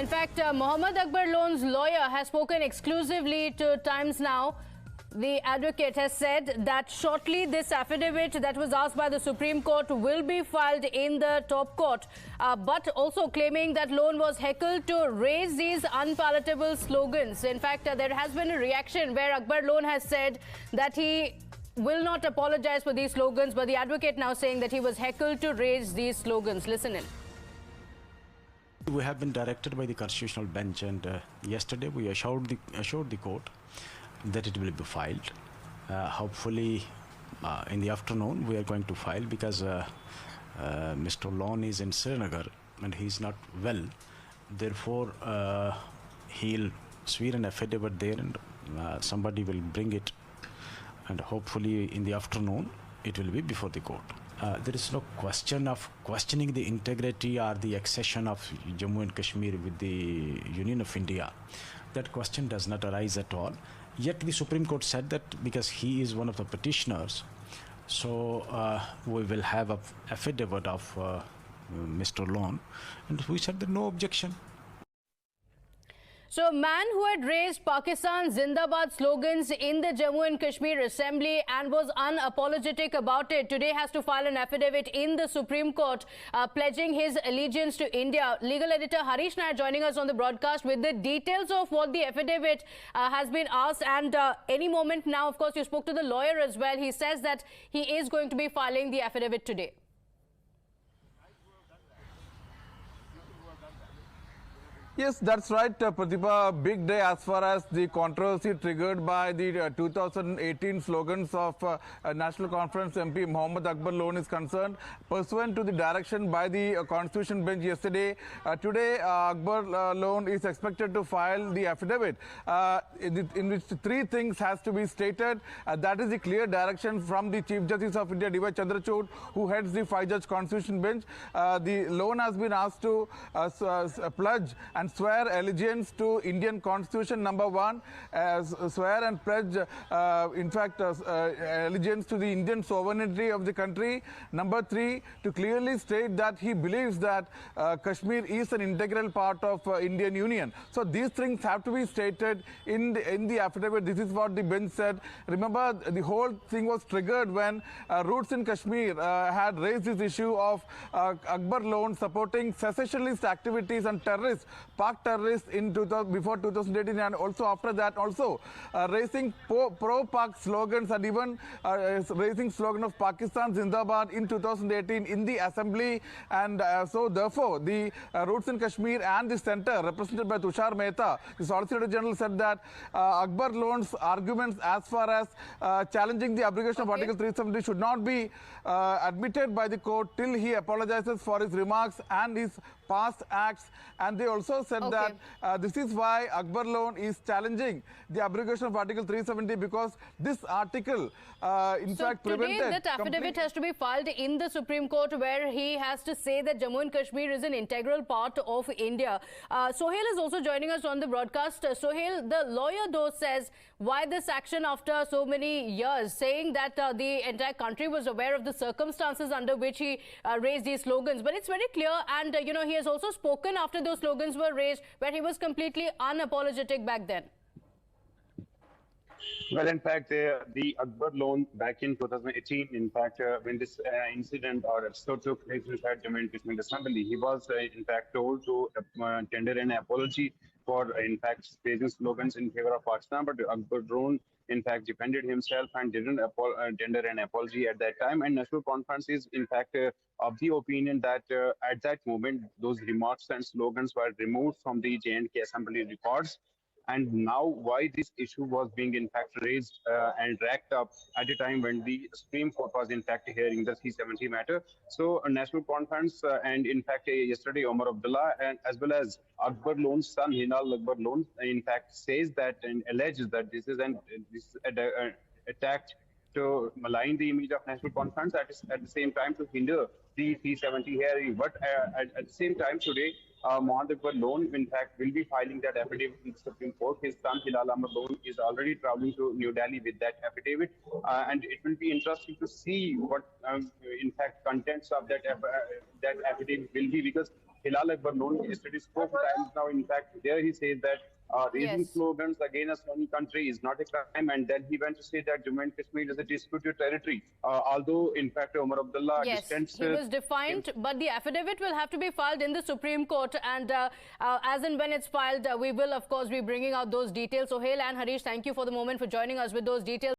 In fact, Mohammed Akbar Loan's lawyer has spoken exclusively to Times Now. The advocate has said that shortly this affidavit that was asked by the Supreme Court will be filed in the top court, but also claiming that Loan was heckled to raise these unpalatable slogans. In fact, there has been a reaction where Akbar Loan has said that he will not apologize for these slogans, but the advocate now saying that he was heckled to raise these slogans. Listen in. We have been directed by the constitutional bench, and yesterday we assured the court that it will be filed. Hopefully in the afternoon we are going to file, because Mr. Loan is in Srinagar and he is not well. Therefore he'll swear an affidavit there, and somebody will bring it, and hopefully in the afternoon it will be before the court. There is no question of questioning the integrity or the accession of Jammu and Kashmir with the Union of India. That question does not arise at all. Yet the Supreme Court said that because he is one of the petitioners, so we will have an affidavit of Mr. Loan, and we said that no objection. So, a man who had raised Pakistan Zindabad slogans in the Jammu and Kashmir Assembly and was unapologetic about it, today has to file an affidavit in the Supreme Court pledging his allegiance to India. Legal editor Harish Nair joining us on the broadcast with the details of what the affidavit has been asked. And any moment now, of course, you spoke to the lawyer as well. He says that he is going to be filing the affidavit today. Yes, that's right, Pratibha. Big day as far as the controversy triggered by the 2018 slogans of National Conference MP Mohammed Akbar Loan is concerned. Pursuant to the direction by the Constitution Bench yesterday, today Akbar Loan is expected to file the affidavit in which three things has to be stated. That is the clear direction from the Chief Justice of India, D.Y. Chandrachud, who heads the five-judge Constitution Bench. The loan has been asked to pledge and swear allegiance to Indian Constitution, number one, swear and pledge, allegiance to the Indian sovereignty of the country. Number three, to clearly state that he believes that Kashmir is an integral part of Indian Union. So these things have to be stated in the affidavit. This is what the bench said. Remember, the whole thing was triggered when Roots in Kashmir had raised this issue of Akbar Loan supporting secessionist activities and terrorists, Pak terrorists before 2018, and also after that also raising pro-Pak slogans, and even raising slogan of Pakistan Zindabad in 2018 in the assembly. And so therefore the Roots in Kashmir and the centre represented by Tushar Mehta, the Solicitor General, said that Akbar Loan's arguments as far as challenging the abrogation of Article 370 should not be admitted by the court till he apologizes for his remarks and his past acts. And they also said that this is why Akbar Loan is challenging the abrogation of Article 370, because this article in fact prevented... So today that affidavit has to be filed in the Supreme Court, where he has to say that Jammu and Kashmir is an integral part of India. Sohail is also joining us on the broadcast. Sohail, the lawyer though says why this action after so many years, saying that the entire country was aware of the circumstances under which he raised these slogans. But it's very clear, and you know, he has also spoken after those slogans were raised, where he was completely unapologetic back then. Well, in fact, the Akbar Loan back in 2018, in fact, when this incident or episode took place inside Jammu and Kashmir Assembly, he was in fact told to tender an apology for, in fact, raising slogans in favor of Pakistan. But Akbar Loan, in fact, defended himself and didn't tender an apology at that time. And National Conference is, in fact, of the opinion that at that moment, those remarks and slogans were removed from the J&K Assembly records. And now why this issue was being in fact raised and racked up at a time when the Supreme Court was in fact hearing the 370 matter. So a National Conference and in fact yesterday Omar Abdullah, and as well as Akbar Loan's son Hinal Akbar Loan, in fact says that and alleges that this is an attack to malign the image of National Conference, at the same time to hinder the 370 hearing. But at the same time today, Mohammed Akbar Loan, in fact, will be filing that affidavit in the Supreme Court. His son, Hilal Ahmad Loan, is already traveling to New Delhi with that affidavit. And it will be interesting to see what, in fact, contents of that affidavit will be, because Hilal Akbar loan yesterday spoke times now. In fact, there he says that raising Yes. slogans against any country is not a crime, and then he went to say that Jammu and Kashmir is a disputed territory. Although, in fact, Omar Abdullah Yes, distance. he was defiant, but the affidavit will have to be filed in the Supreme Court, and as and when it's filed, we will, of course, be bringing out those details. So, Sohail and Harish, thank you for the moment for joining us with those details.